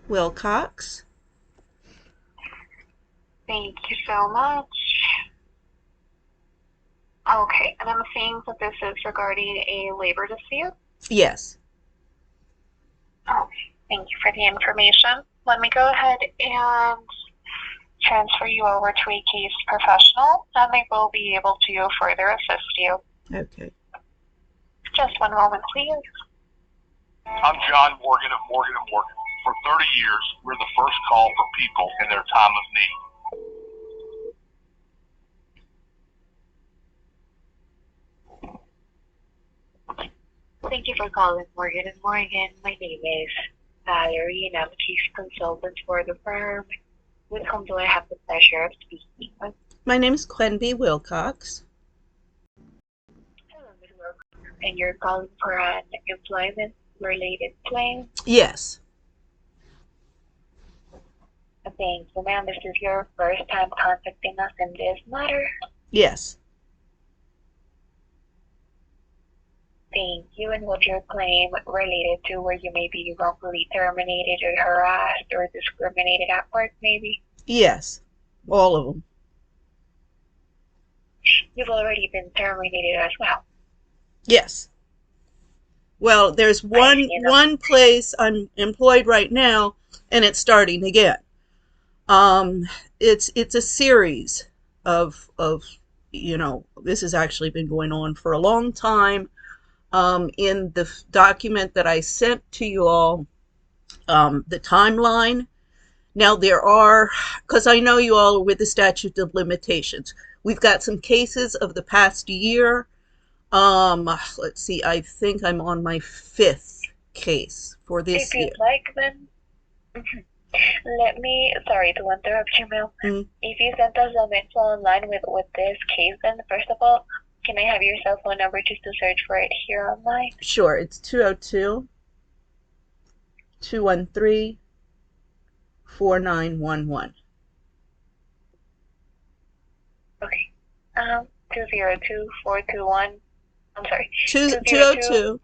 Wilcox. Thank you so much. Okay, and I'm seeing that this is regarding a labor dispute. Yes. Okay, thank you for the information. Let me go ahead and transfer you over to a case professional, and they will be able to further assist you. Okay. Just one moment, please. I'm John Morgan of Morgan & Morgan. For 30 years, we're the first call for people in their time of need. Thank you for calling Morgan & Morgan. My name is Valerie, and I'm a case consultant for the firm. With whom do I have the pleasure of speaking with? My name is Quenby Wilcox. Hello, Ms. Wilcox. And you're calling for an employment-related claim? Yes. Thank you, ma'am. This is your first time contacting us in this matter? Yes. Thank you. And what's your claim related to where you may be wrongfully terminated or harassed or discriminated at work, maybe? Yes. All of them. You've already been terminated as well. Yes. Well, there's one place I'm employed right now, and it's starting again. It's a series of this has actually been going on for a long time. In the document that I sent to you all, the timeline. Now there are, because I know you all are with the statute of limitations. We've got some cases of the past year. Let's see, I think I'm on my 5th case for this year. If you'd like, then sorry to interrupt you, ma'am. If you sent us some info online with this case, then first of all, can I have your cell phone number just to search for it here online? Sure, it's 202-213-4911. Okay. 202-421. I'm sorry. 202.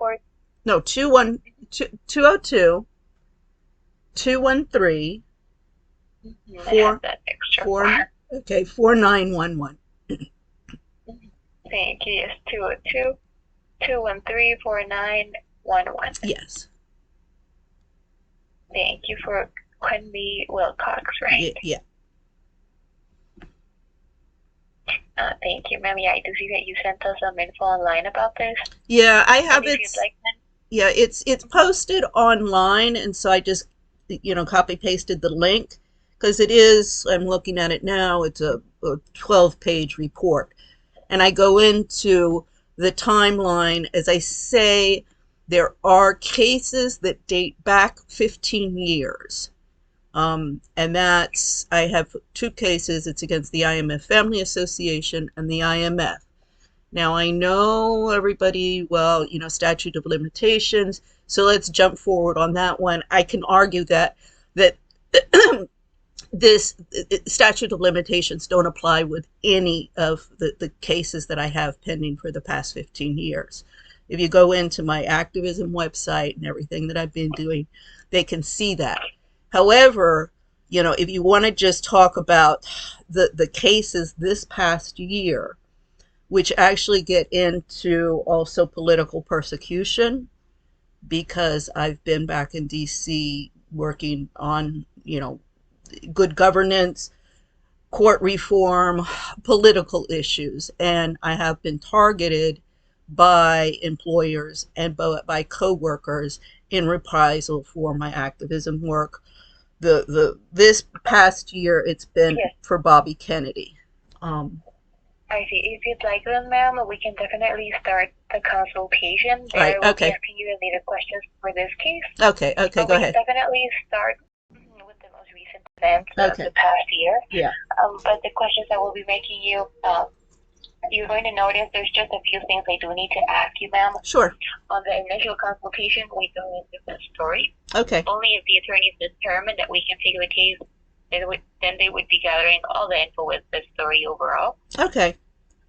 No, 202 213 4911. Thank you. Yes, 202-213-4911. Yes. Thank you for Quenby Wilcox, right? Yeah. Thank you, ma'am. Yeah, I do see that you sent us some info online about this. Yeah, I have it. Like, yeah, it's posted online, and so I just copy pasted the link because it is. I'm looking at it now. It's a 12-page report, and I go into the timeline. As I say, there are cases that date back 15 years. And that's, I have 2 cases. It's against the IMF Family Association and the IMF. Now, I know everybody, statute of limitations, so let's jump forward on that one. I can argue that this statute of limitations don't apply with any of the cases that I have pending for the past 15 years. If you go into my activism website and everything that I've been doing, they can see that. However, if you want to just talk about the cases this past year, which actually get into also political persecution, because I've been back in DC working on, good governance, court reform, political issues, and I have been targeted by employers and by co-workers in reprisal for my activism work. This past year, it's been for Bobby Kennedy. I see. If you'd like then, ma'am, we can definitely start the consultation. Right, I will be asking you related questions for this case. Okay, go ahead. We can definitely start with the most recent events of the past year. Yeah. But the questions I will be making you, you're going to notice there's just a few things I do need to ask you, ma'am. Sure. On the initial consultation, we don't need the story. Okay. Only if the attorneys determine that we can take the case, then they would be gathering all the info with the story overall. Okay.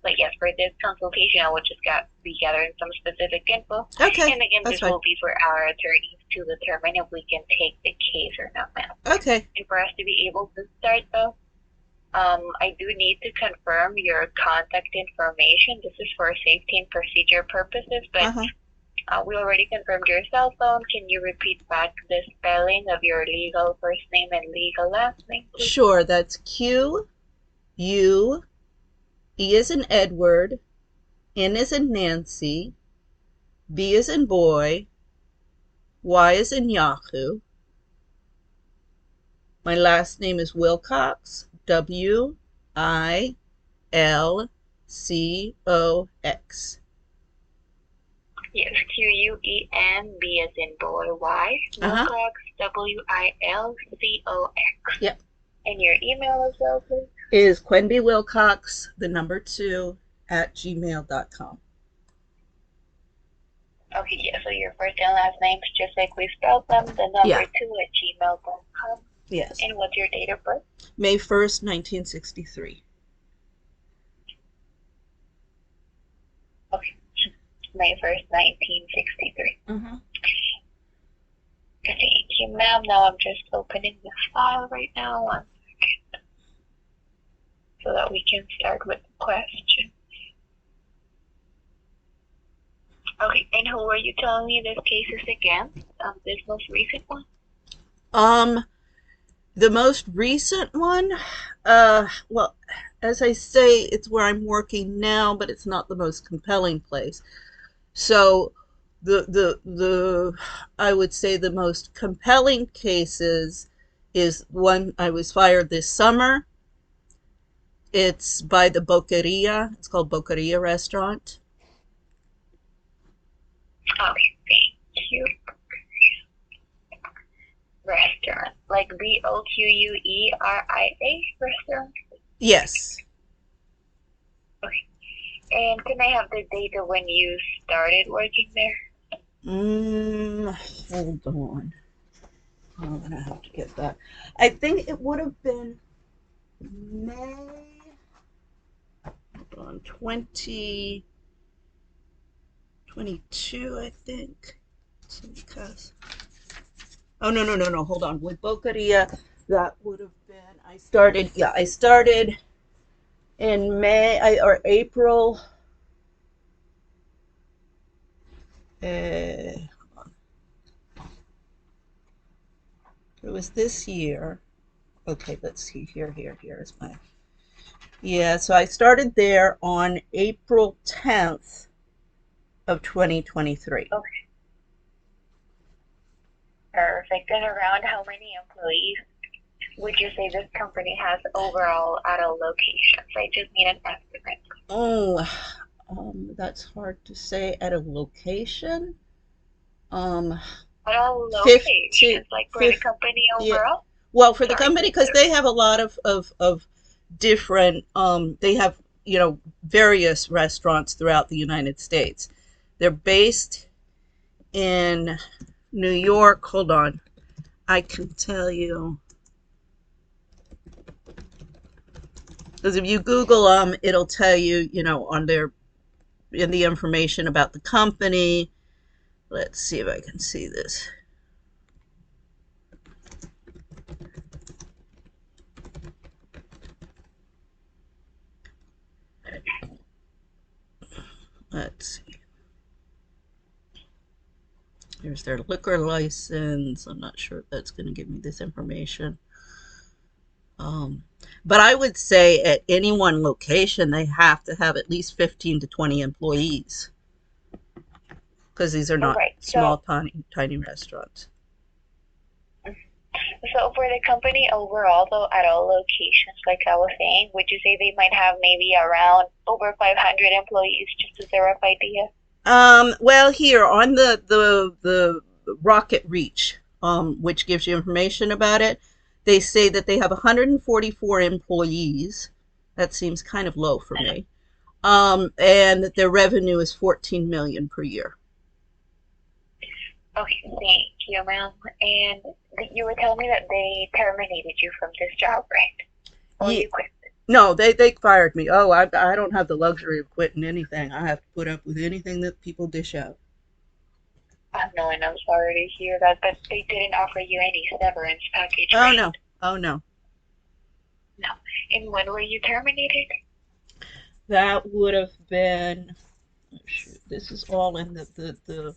But yes, for this consultation, I would just be gathering some specific info. Okay. And again, this will be for our attorneys to determine if we can take the case or not, ma'am. Okay. And for us to be able to start, though, I do need to confirm your contact information. This is for safety and procedure purposes, but we already confirmed your cell phone. Can you repeat back the spelling of your legal first name and legal last name, please? Sure, that's Q, U, E as in Edward, N as in Nancy, B as in boy, Y as in Yahoo. My last name is Wilcox, Wilcox. Yes, Queen, B as in boy, Y, Wilcox, Wilcox. Yep. And your email as well, please? Is QuenbyWilcox, the number 2, @gmail.com. Okay, yeah, so your first and last names, just like we spelled them, the number 2 @gmail.com. Yes. And what's your date of birth? May 1st, 1963. Okay, May 1st, 1963. Thank you, ma'am. Now I'm just opening the file right now. 1 second. So that we can start with the question. Okay, and who were you telling me this case is against? This most recent one? The most recent one, well, as I say, it's where I'm working now, but it's not the most compelling place. So I would say the most compelling cases is one I was fired this summer. It's by the Boqueria. It's called Boqueria Restaurant. Okay, thank you. Restaurant, like Boqueria restaurant? Yes. Okay. And can I have the date of when you started working there? Hold on. I'm gonna have to get that. I think it would have been May 2022, I think. Because no, hold on. With Boqueria, that would have been, I started in May or April. It was this year. Okay, let's see. Here's my. Yeah, so I started there on April 10th of 2023. Okay. Perfect. And around how many employees would you say this company has overall at all locations? I just need an estimate. Oh, that's hard to say at a location. At all locations, like for the company overall? Yeah. Well, for the company, because they have a lot of different, they have, various restaurants throughout the United States. They're based in New York. Hold on. I can tell you. Because if you Google them, it'll tell you, on in the information about the company. Let's see if I can see this. Let's see. Here's their liquor license. I'm not sure if that's going to give me this information. But I would say at any one location, they have to have at least 15 to 20 employees. Because these are not small, tiny restaurants. So for the company overall, though, at all locations, like I was saying, would you say they might have maybe around over 500 employees, just as a rough idea? Well, here on the Rocket Reach, which gives you information about it, they say that they have 144 employees. That seems kind of low for me. And that their revenue is $14 million per year. Okay, thank you, ma'am. And you were telling me that they terminated you from this job, right? Or you quit? No, they fired me. Oh, I don't have the luxury of quitting anything. I have to put up with anything that people dish out. No, and I'm sorry to hear that, but they didn't offer you any severance package, Oh right? no. Oh no. No. And when were you terminated? That would have been, oh, shoot, this is all in the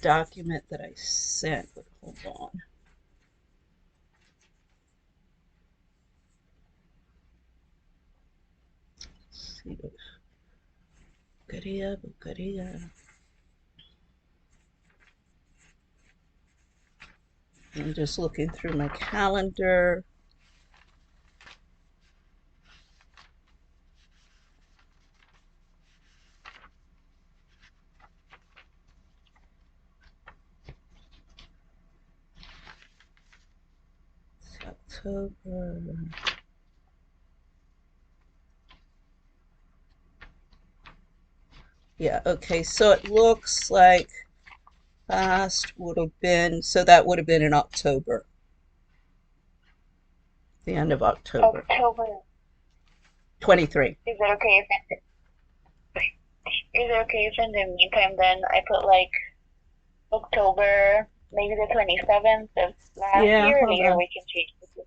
document that I sent, but hold on. Let's see. Bulgaria, Bulgaria. I'm just looking through my calendar. It's October. Yeah, okay, so it looks like last would have been, so that would have been in October, the end of October. October. 23. Is it okay if in the meantime then I put like October, maybe the 27th of last year? Later we can change it to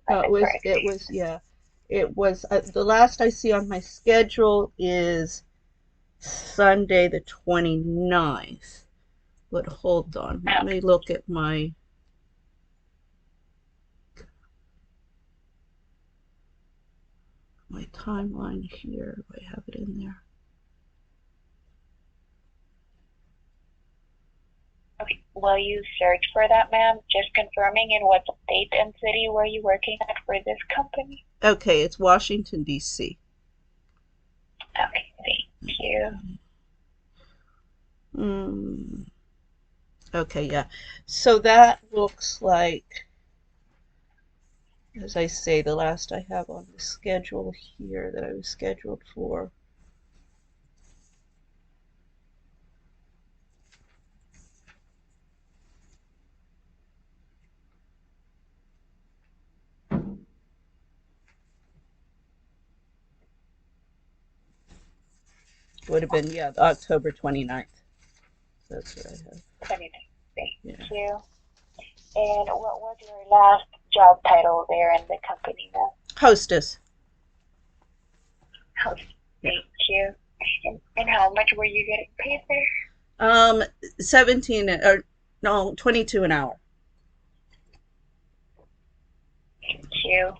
it was, the last I see on my schedule is Sunday the 29th. But hold on, let me look at my timeline here. Do I have it in there? Okay, while you search for that, ma'am, just confirming in what state and city were you working at for this company? Okay, it's Washington, D.C. Okay, thank you. Okay, yeah. So that looks like, as I say, the last I have on the schedule here that I was scheduled for. Would have been, yeah, October 29th. That's what I have. 29th. Thank you. And what was your last job title there in the company now? Hostess. Hostess. Thank you. And how much were you getting paid there? 17 or no, 22 an hour. Thank you.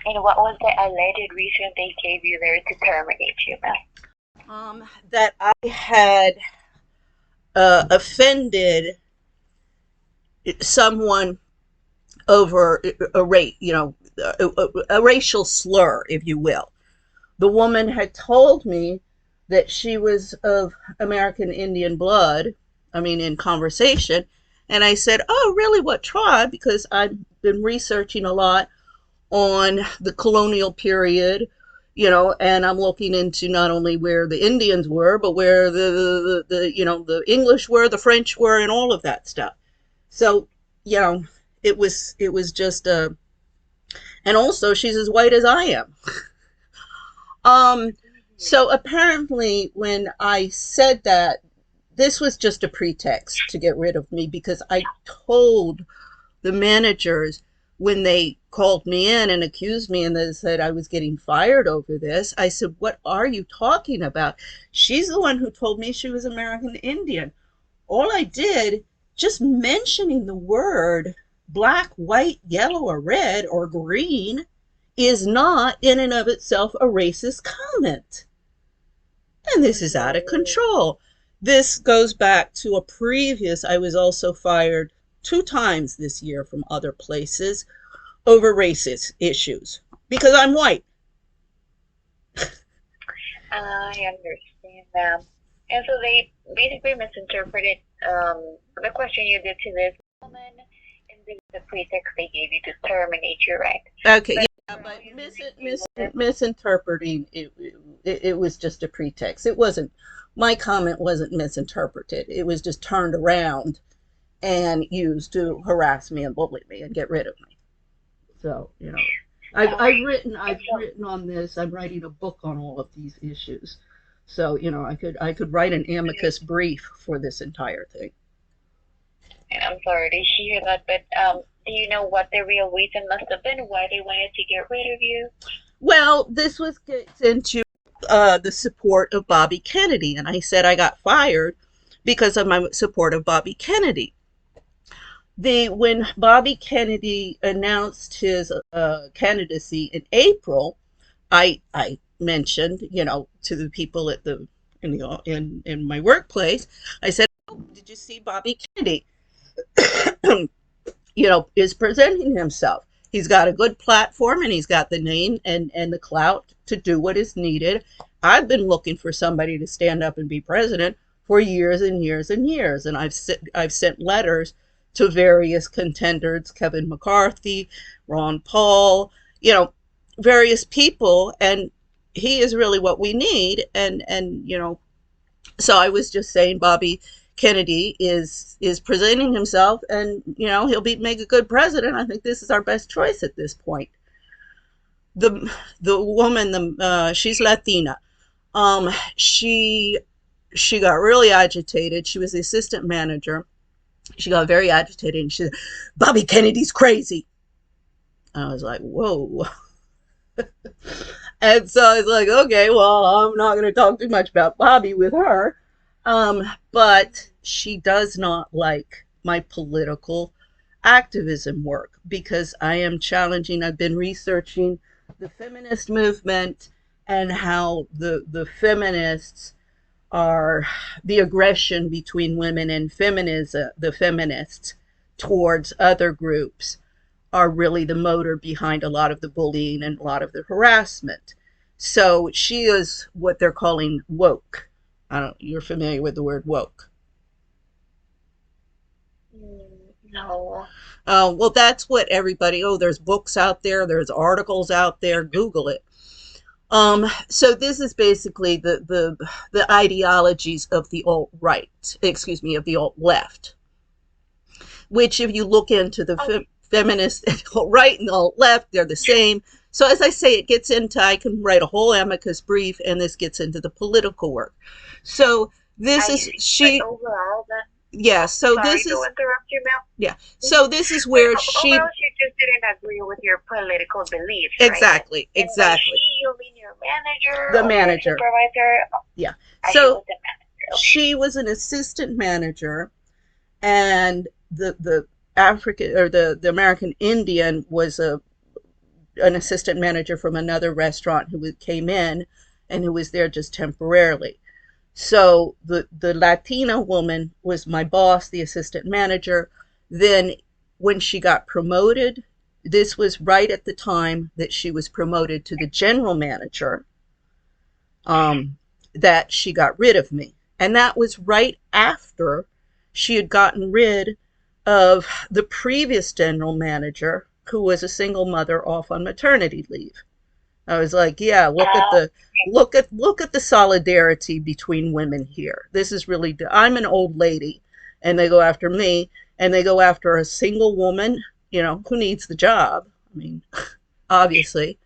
And what was the alleged reason they gave you there to terminate you, ma'am? That I had offended someone over a rate, a racial slur, if you will. The woman had told me that she was of American Indian blood, I mean, in conversation. And I said, oh, really? What tribe? Because I've been researching a lot on the colonial period, and I'm looking into not only where the Indians were, but where the English were, the French were, and all of that stuff. So, it was just and also she's as white as I am. So apparently when I said that, this was just a pretext to get rid of me, because I told the managers when they called me in and accused me and they said I was getting fired over this, I said, what are you talking about? She's the one who told me she was American Indian. All I did, just mentioning the word black, white, yellow, or red, or green, is not in and of itself a racist comment. And this is out of control. This goes back to a previous, I was also fired 2 times this year from other places over racist issues because I'm white. I understand, ma'am. And so they basically misinterpreted the question you did to this woman, and this is the pretext they gave you to terminate you, right? Okay, but misinterpreting it was just a pretext. It wasn't, my comment wasn't misinterpreted. It was just turned around and used to harass me and bully me and get rid of me. So, I've written on this. I'm writing a book on all of these issues. So, I could write an amicus brief for this entire thing. And I'm sorry to hear that, but do you know what the real reason must have been why they wanted to get rid of you? Well, this gets into the support of Bobby Kennedy, and I said I got fired because of my support of Bobby Kennedy. When Bobby Kennedy announced his candidacy in April, I mentioned, to the people at in my workplace, I said, "Oh, did you see Bobby Kennedy? Is presenting himself. He's got a good platform and he's got the name and the clout to do what is needed. I've been looking for somebody to stand up and be president for years and years and years, and I've sent letters to various contenders, Kevin McCarthy, Ron Paul, various people, and he is really what we need. And so I was just saying Bobby Kennedy is presenting himself, and he'll make a good president. I think this is our best choice at this point. The woman, she's Latina. She got really agitated. She was the assistant manager. She got very agitated and she said, "Bobby Kennedy's crazy." I was like, whoa. And so I was like, okay, well, I'm not going to talk too much about Bobby with her. But she does not like my political activism work because I am challenging. I've been researching the feminist movement and how the feminists are the aggression between women and the feminists towards other groups are really the motor behind a lot of the bullying and a lot of the harassment. So she is what they're calling woke. You're familiar with the word woke? No. Well, that's what everybody, there's books out there, there's articles out there, Google it. So this is basically the ideologies of the alt-right, of the alt-left, which if you look into the feminist alt-right and alt-left, they're the same. So as I say, it gets into, I can write a whole amicus brief, and this gets into the political work. So this overall, then. Yeah, so Sorry this to interrupt you, ma'am. Yeah, so this is where she... Overall, she just didn't agree with your political beliefs, Exactly, right? exactly. You mean your manager? The manager. Supervisor? Yeah. So, she was an assistant manager, and the African, or the American Indian was an assistant manager from another restaurant who came in and who was there just temporarily. So the Latina woman was my boss, the assistant manager. Then when she got promoted, this was right at the time that she was promoted to the general manager, that she got rid of me. And that was right after she had gotten rid of the previous general manager, who was a single mother off on maternity leave. I was like, yeah, look at the solidarity between women here. This is really, I'm an old lady, and they go after me, and they go after a single woman, who needs the job. I mean, obviously.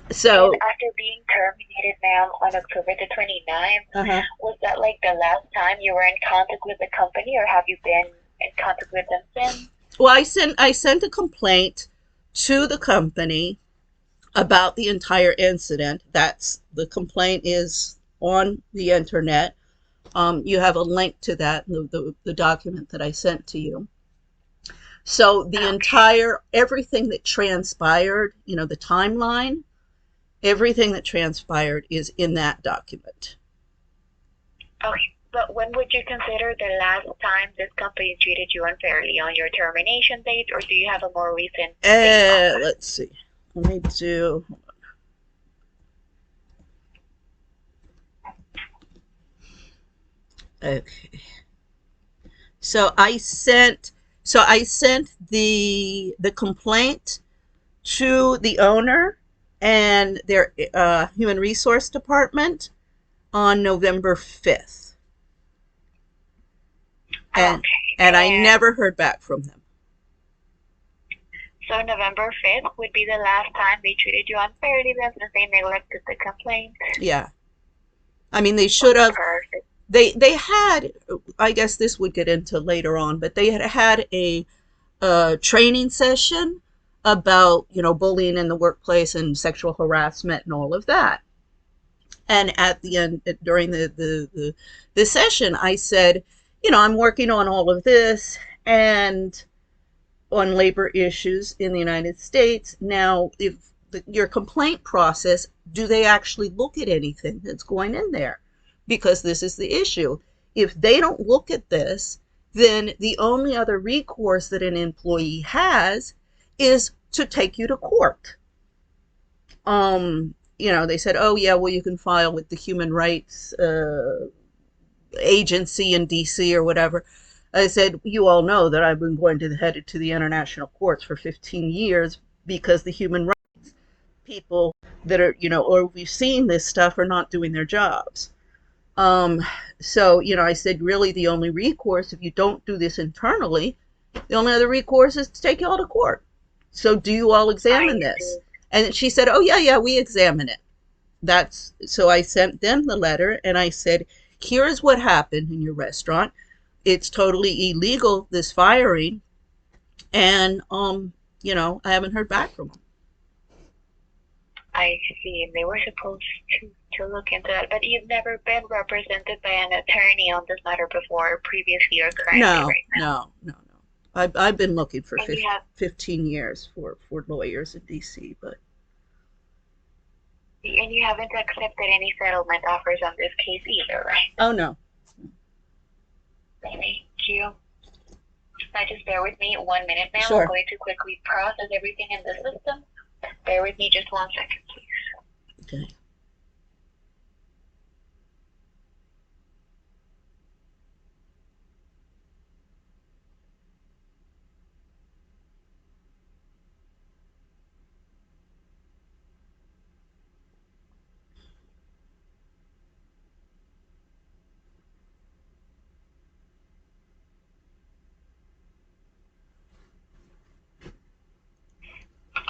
So after being terminated, ma'am, on October the 29th, was that like the last time you were in contact with the company, or have you been in contact with them since? Well, I sent a complaint to the company about the entire incident. The complaint is on the internet. You have a link to that, the document that I sent to you. So the everything that transpired, the timeline, everything that transpired is in that document. Okay, but when would you consider the last time this company treated you unfairly? On your termination date, or do you have a more recent date? Let's see. Let me do... Okay. So I sent the complaint to the owner and their human resource department on November 5th. And I never heard back from them. So November 5th would be the last time they treated you unfairly then, since they neglected the complaint? Yeah. I mean, they should have. Perfect. They had. I guess this would get into later on, but they had a training session about bullying in the workplace and sexual harassment and all of that. And at the end, during the session, I said, I'm working on all of this and on labor issues in the United States. Now, if your complaint process, do they actually look at anything that's going in there? Because this is the issue. If they don't look at this, then the only other recourse that an employee has is to take you to court. They said, oh yeah, well, you can file with the Human Rights Agency in DC or whatever. I said, you all know that I've been going to headed to the international courts for 15 years because the human rights people that are, or we've seen this stuff are not doing their jobs. So, I said, really the only recourse, if you don't do this internally, the only other recourse is to take you all to court. So do you all examine this? And she said, oh yeah, we examine it. So I sent them the letter and I said, here is what happened in your restaurant. It's totally illegal, this firing. And, I haven't heard back from them. I see. And they were supposed to look into that. But you've never been represented by an attorney on this matter before, previously or currently right now? No. I've been looking for 15 years for lawyers in DC, but. And you haven't accepted any settlement offers on this case either, right? Oh, no. Thank you. Now just bear with me 1 minute, ma'am. Sure. I'm going to quickly process everything in the system. Bear with me just 1 second, please. Okay.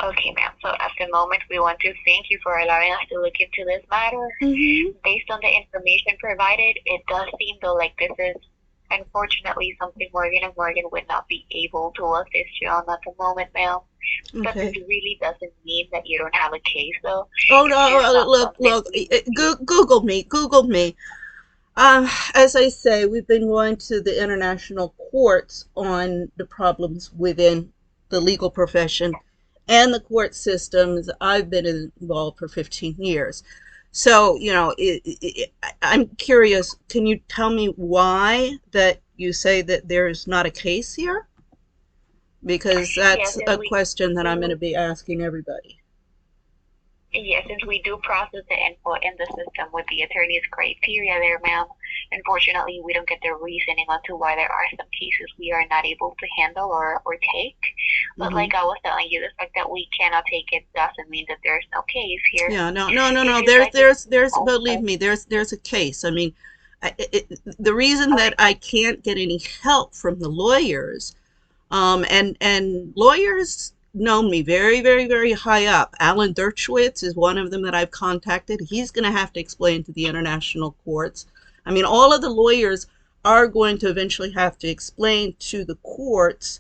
Okay, ma'am. So at the moment, we want to thank you for allowing us to look into this matter. Mm-hmm. Based on the information provided, it does seem though like this is unfortunately something Morgan & Morgan would not be able to assist you on at the moment, ma'am. Okay. But this really doesn't mean that you don't have a case, though. Oh, no, look, Google me. As I say, we've been going to the international courts on the problems within the legal profession and the court systems. I've been involved for 15 years. So, I'm curious, can you tell me why that you say that there's not a case here? Because that's a question that I'm going to be asking everybody. Yes, since we do process the input in the system with the attorney's criteria there, ma'am, unfortunately, we don't get the reasoning onto why there are some cases we are not able to handle or take. But like I was telling you, the fact that we cannot take it doesn't mean that there's no case here. Yeah, no. There's believe me, there's a case. I mean, the reason that I can't get any help from the lawyers, and lawyers know me very, very, very high up. Alan Dershowitz is one of them that I've contacted. He's going to have to explain to the international courts. I mean, all of the lawyers are going to eventually have to explain to the courts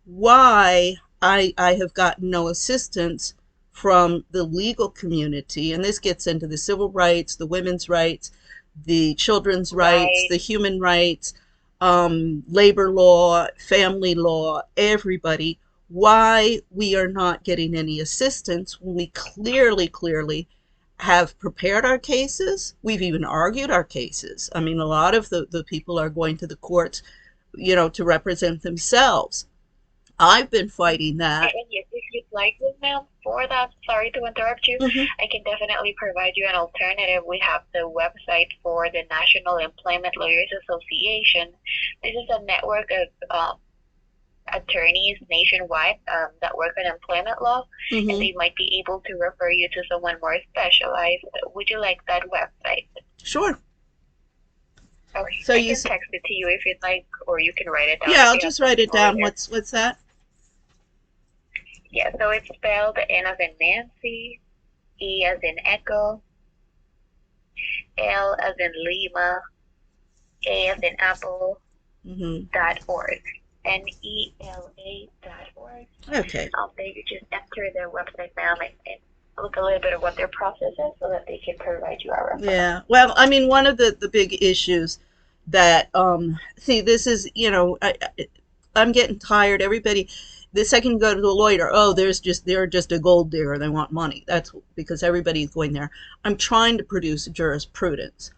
why I have gotten no assistance from the legal community. And this gets into the civil rights, the women's rights, the children's rights, the human rights, labor law, family law, everybody. Why we are not getting any assistance when we clearly have prepared our cases. We've even argued our cases. I mean, a lot of the people are going to the courts, to represent themselves. I've been fighting that. And yes, if you'd like this, ma'am, for that, sorry to interrupt you, I can definitely provide you an alternative. We have the website for the National Employment Lawyers Association. This is a network of attorneys nationwide that work on employment law, and they might be able to refer you to someone more specialized. Would you like that website? Sure. Okay, so I can text it to you if you'd like, or you can write it down. Yeah, I'll just write it down. What's that? Yeah, so it's spelled N as in Nancy, E as in Echo, L as in Lima, A as in Apple, .org. NELA.org. Okay. There you just enter their website, ma'am, and look a little bit of what their process is so that they can provide you our referral. Yeah. Well, I mean, one of the big issues that, see, this is, I'm getting tired. Everybody, the second you go to the lawyer, oh, they're just a gold digger. They want money. That's because everybody's going there. I'm trying to produce jurisprudence.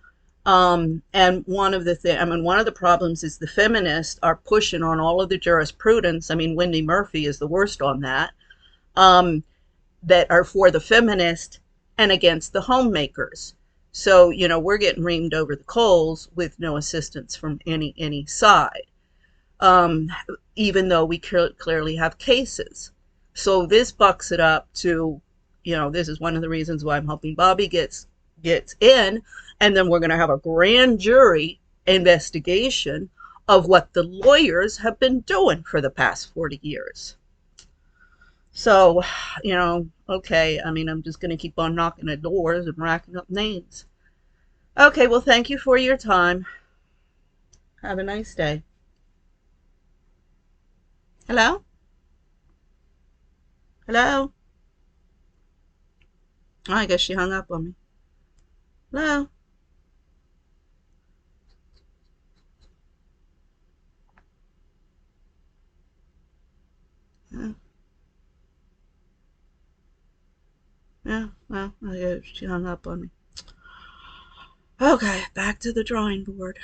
And one of the problems is the feminists are pushing on all of the jurisprudence. I mean, Wendy Murphy is the worst on that, that are for the feminist and against the homemakers. So, we're getting reamed over the coals with no assistance from any side, um, even though we clearly have cases. So this bucks it up to, this is one of the reasons why I'm hoping Bobby gets in, and then we're going to have a grand jury investigation of what the lawyers have been doing for the past 40 years. So, okay, I mean, I'm just going to keep on knocking at doors and racking up names. Okay, well, thank you for your time. Have a nice day. Hello? Hello? Oh, I guess she hung up on me. Hello? Yeah, yeah, well, I guess she hung up on me. Okay, back to the drawing board.